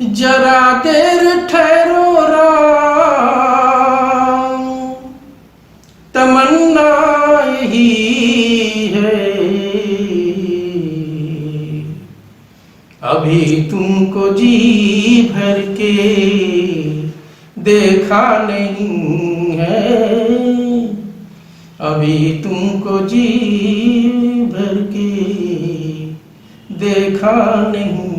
जरा देर ठहरो राम, तमन्ना यही है, अभी तुमको जी भर के देखा नहीं है, अभी तुमको जी भर के देखा नहीं।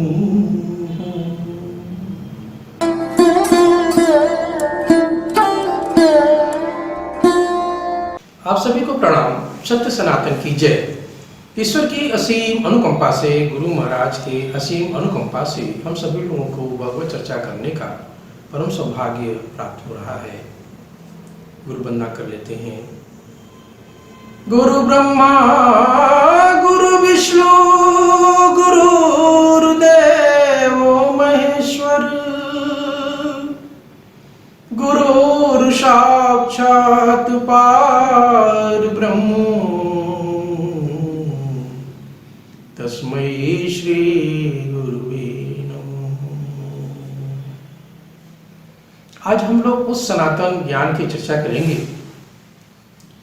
आप सभी को प्रणाम। सत्य सनातन की जय। ईश्वर की असीम अनुकंपा से, गुरु महाराज के असीम अनुकंपा से हम सभी लोगों को भगवत चर्चा करने का परम सौभाग्य प्राप्त हो रहा है। गुरु वंदना कर लेते हैं। गुरु ब्रह्मा गुरु विष्णु गुरुर्देव महेश्वर, गुरु साक्षात् पार ब्रह्म, तस्मै श्री गुरुवे नमः। आज हम लोग उस सनातन ज्ञान की चर्चा करेंगे।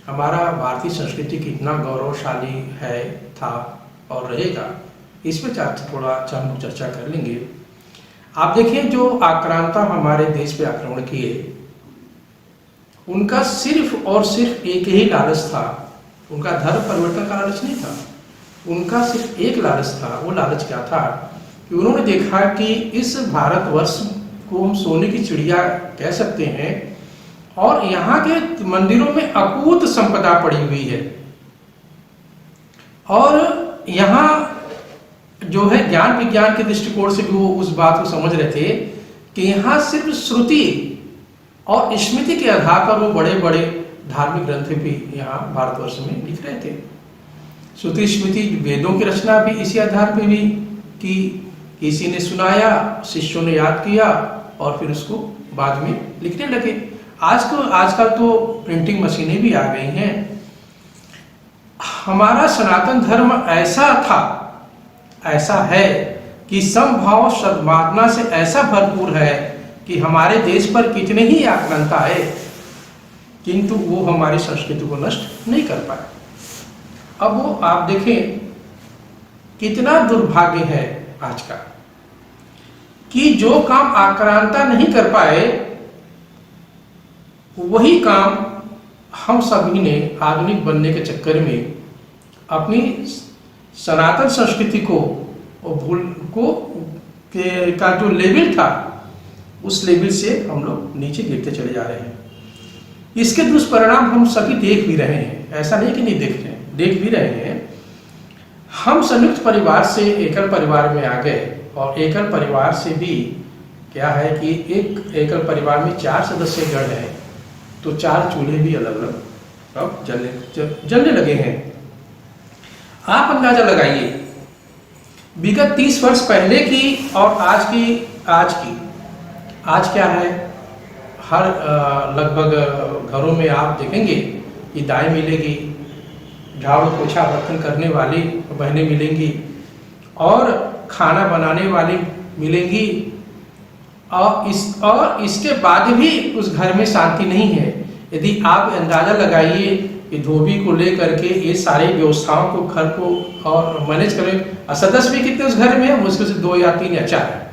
हमारा भारतीय संस्कृति कितना गौरवशाली है, था और रहेगा, इस पर थोड़ा हम चर्चा कर लेंगे। आप देखिए, जो आक्रांता हमारे देश पे आक्रमण किए, उनका सिर्फ और सिर्फ एक ही लालच था। उनका धर्म परिवर्तन का लालच नहीं था, उनका सिर्फ एक लालच था। वो लालच क्या था कि उन्होंने देखा कि इस भारतवर्ष को हम सोने की चिड़िया कह सकते हैं, और यहाँ के मंदिरों में अकूत संपदा पड़ी हुई है, और यहाँ जो है ज्ञान विज्ञान के दृष्टिकोण से भी वो उस बात को समझ रहे थे कि यहाँ सिर्फ श्रुति और स्मृति के आधार पर वो बड़े बड़े धार्मिक ग्रंथ भी यहाँ भारतवर्ष में लिख रहे थे। श्रुति स्मृति वेदों की रचना भी इसी आधार पे भी कि किसी ने सुनाया, शिष्यों ने याद किया और फिर उसको बाद में लिखने लगे। आजकल तो प्रिंटिंग मशीनें भी आ गई हैं। हमारा सनातन धर्म ऐसा था, ऐसा है कि समभाव सद्भावना से ऐसा भरपूर है कि हमारे देश पर कितने ही आक्रांता आए, किंतु वो हमारी संस्कृति को नष्ट नहीं कर पाए। अब वो आप देखें कितना दुर्भाग्य है आज का, कि जो काम आक्रांता नहीं कर पाए, वही काम हम सभी ने आधुनिक बनने के चक्कर में अपनी सनातन संस्कृति को का जो लेवल था, उस लेवल से हम लोग नीचे गिरते चले जा रहे हैं। इसके दुष्परिणाम हम सभी देख भी रहे हैं, ऐसा नहीं कि नहीं देख रहे हैं, देख भी रहे हैं। हम संयुक्त परिवार से एकल परिवार में आ गए, और एकल परिवार से भी क्या है कि एक एकल परिवार में 4 सदस्य गण हैं, तो 4 चूल्हे भी अलग अलग अब जलने लगे हैं। आप अंदाजा लगाइए, विगत 30 वर्ष पहले की और आज क्या है। हर लगभग घरों में आप देखेंगे कि दाएं मिलेगी, झाड़ू पोछा बर्तन करने वाली बहनें मिलेंगी, और खाना बनाने वाली मिलेंगी, और इसके बाद भी उस घर में शांति नहीं है। यदि आप अंदाजा लगाइए कि धोबी को लेकर के ये सारी व्यवस्थाओं को, घर को और मैनेज करें, सदस्य भी कितने उस घर में है, मुश्किल से 2 या 3 या 4 है।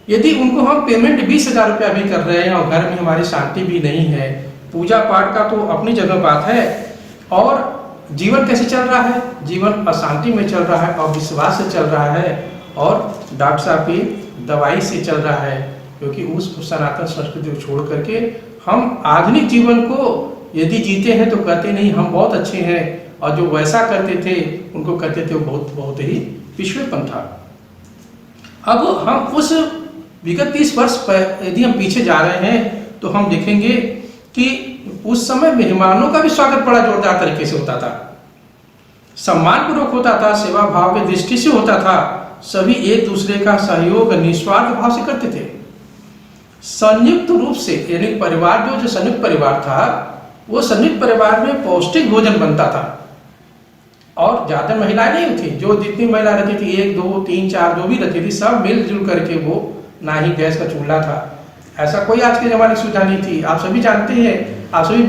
यदि उनको हम पेमेंट 20,000 रुपया भी कर रहे हैं और घर में हमारी शांति भी नहीं है, पूजा पाठ का तो अपनी जगह बात है, और जीवन कैसे चल रहा है, जीवन अशांति में चल रहा है, अविश्वास से चल रहा है, और डॉक्टर साहब की दवाई से चल रहा है, क्योंकि उस सनातन संस्कृति को छोड़ करके हम आधुनिक जीवन को यदि जीते हैं तो कहते नहीं हम बहुत अच्छे हैं, और जो वैसा करते थे उनको कहते थे वो बहुत ही पिछड़ेपन था। अब हम उस विगत 30 वर्ष यदि हम पीछे जा रहे हैं, तो हम देखेंगे कि उस समय मेहमानों का भी स्वागत बड़ा जोरदार तरीके से होता था, सम्मानपूर्वक होता था, सेवा भाव की दृष्टि से होता था। सभी एक दूसरे का सहयोग निस्वार्थ भाव से करते थे। संयुक्त रूप से, यानी परिवार जो संयुक्त परिवार था, वो संयुक्त परिवार में पौष्टिक भोजन बनता था। और ज़्यादा महिलाएं नहीं थी, जो जितनी महिला रहती थी 1 2 3 4 जो भी रहती थी सब मिलजुल करके वो, ना ही गैस का चूल्हा था, ऐसा कोई आज के ज़माने की सुविधा नहीं थी। आप सभी जानते हैं, आप सभी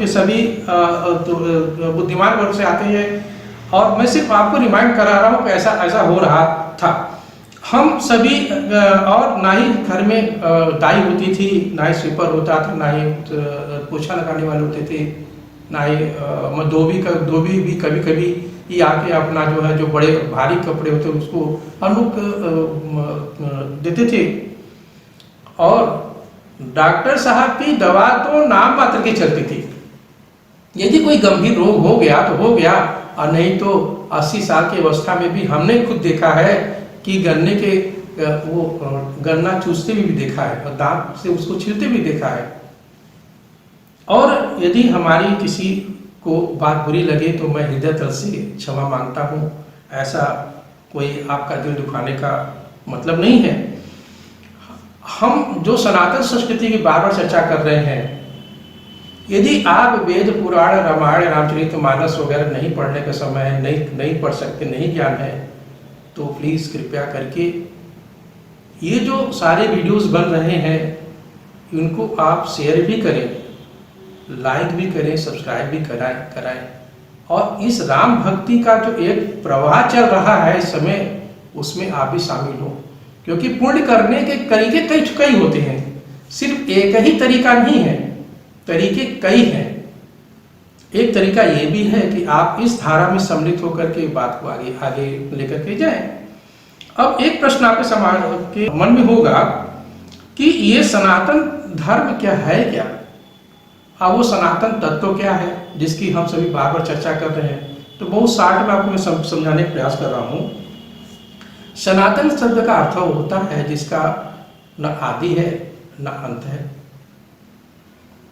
बुद्धिमान वर्ग से आते हैं, और मैं सिर्फ आपको रिमाइंड करा रहा हूँ कि ऐसा ऐसा हो रहा था। हम सभी और ना ही घर में दाई होती थी, ना ही स्वीपर होता था, ना ही पोछा लगाने वाले होते थे, ना ही धोबी भी कभी कभी ये आके अपना जो है जो बड़े भारी कपड़े होते उसको हम लोग देते थे। और डॉक्टर साहब की दवा तो नाम मात्र की चलती थी, यदि कोई गंभीर रोग हो गया तो हो गया, और नहीं तो 80 साल की अवस्था में भी हमने खुद देखा है कि गन्ने के वो गन्ना चूसते भी देखा है और दांत से उसको छीलते भी देखा है। और यदि हमारी किसी को बात बुरी लगे तो मैं हृदय तल से क्षमा मांगता हूँ, ऐसा कोई आपका दिल दुखाने का मतलब नहीं है। हम जो सनातन संस्कृति की बार बार चर्चा कर रहे हैं, यदि आप वेद पुराण रामायण रामचरितमानस वगैरह नहीं पढ़ने का समय है, नहीं पढ़ सकते, नहीं ज्ञान है, तो प्लीज़ कृपया करके ये जो सारे वीडियोस बन रहे हैं इनको आप शेयर भी करें, लाइक भी करें, सब्सक्राइब भी कराएं। और इस राम भक्ति का जो एक प्रवाह चल रहा है इस समय, उसमें आप भी शामिल हो, क्योंकि पुण्य करने के तरीके कई होते हैं, सिर्फ एक ही तरीका नहीं है, तरीके कई हैं। एक तरीका ये भी है कि आप इस धारा में सम्मिलित होकर के बात को आगे लेकर के जाएं। अब एक प्रश्न आपके समाज के मन में होगा कि ये सनातन धर्म क्या है, क्या अब वो सनातन तत्व क्या है जिसकी हम सभी बार बार चर्चा कर रहे हैं। तो बहुत शार्ट में आपको मैं समझाने का प्रयास कर रहा हूँ। सनातन शब्द का अर्थ होता है जिसका न आदि है न अंत है,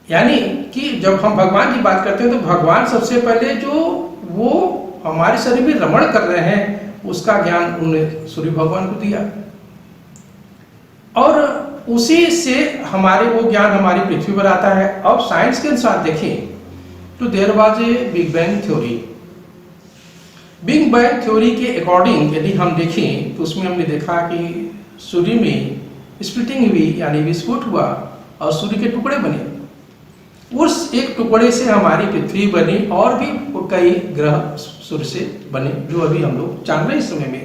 यानी कि जब हम भगवान की बात करते हैं तो भगवान सबसे पहले जो वो हमारे शरीर में रमण कर रहे हैं उसका ज्ञान उन्होंने सूर्य भगवान को दिया, और उसी से हमारे वो ज्ञान हमारी पृथ्वी पर आता है। अब साइंस के अनुसार देखें तो there was a big bang theory. Big bang theory के अकॉर्डिंग यदि हम देखें तो उसमें हमने देखा कि सूर्य में स्प्लिटिंग हुई, यानी विस्फोट हुआ और सूर्य के टुकड़े बने। उस एक टुकड़े से हमारी पृथ्वी बनी और भी कई ग्रह सूर्य से बने जो अभी हम लोग जान रहे हैं इस समय में,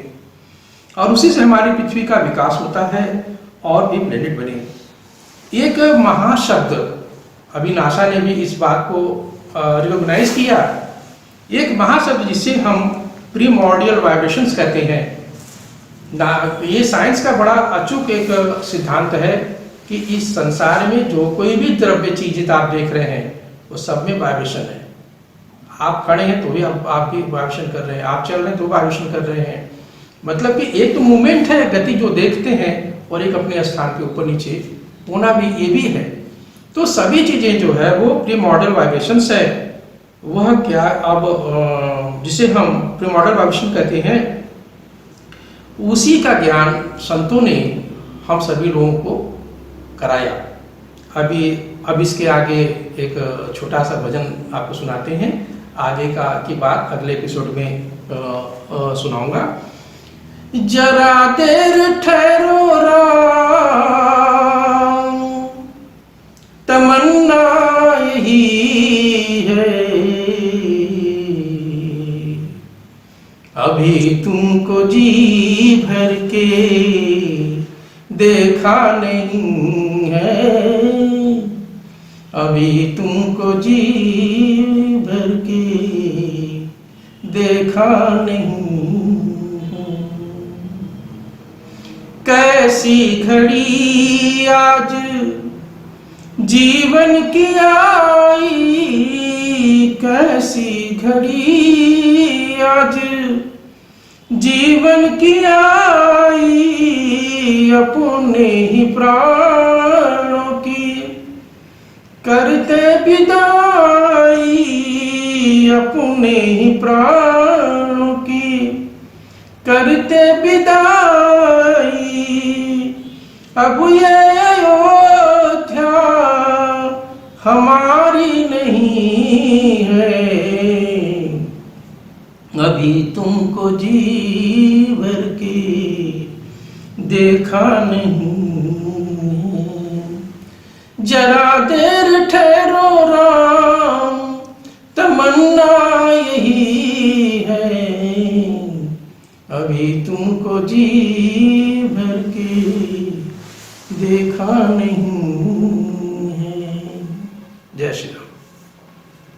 और उसी से हमारी पृथ्वी का विकास होता है और भी प्लेनेट बने। एक महाशब्द, अभी नासा ने भी इस बात को रिकॉग्नाइज किया, एक महाशब्द जिसे हम प्रीमॉर्डियल वाइब्रेशंस कहते हैं। ये साइंस का बड़ा अचूक एक सिद्धांत है कि इस संसार में जो कोई भी द्रव्य चीज आप देख रहे हैं वो सब में वाइब्रेशन है। आप खड़े हैं तो भी आपकी वाइब्रेशन कर रहे हैं, आप चल रहे हैं तो वाइब्रेशन कर रहे हैं। मतलब कि एक तो मूवमेंट है, गति जो देखते हैं, और एक अपने स्थान के ऊपर नीचे होना भी, ये भी है। तो सभी चीजें जो है वो प्रीमॉर्डियल वाइब्रेशंस है। वह क्या, अब जिसे हम प्रीमॉर्डियल वाइब्रेशन कहते हैं, उसी का ज्ञान संतों ने हम सभी लोगों को कराया। अब इसके आगे एक छोटा सा भजन आपको सुनाते हैं, आगे की बात अगले एपिसोड में सुनाऊंगा। जरा देर ठहरो राम, तमन्ना यही है, अभी तुमको जी भर के देखा नहीं है, अभी तुमको जी भर के देखा नहीं। कैसी घड़ी आज जीवन की आई, कैसी घड़ी आज जीवन की आई, अपने ही प्राणों की करते विदाई, अपने ही प्राणों की करते विदाई। अब ये अयोध्या हमारी नहीं है, अभी तुमको जी भर के देखा नहीं, जरा देर ठहरो राम, तमन्ना यही है, अभी तुमको जी भर के देखा नहीं है। जय श्री राम।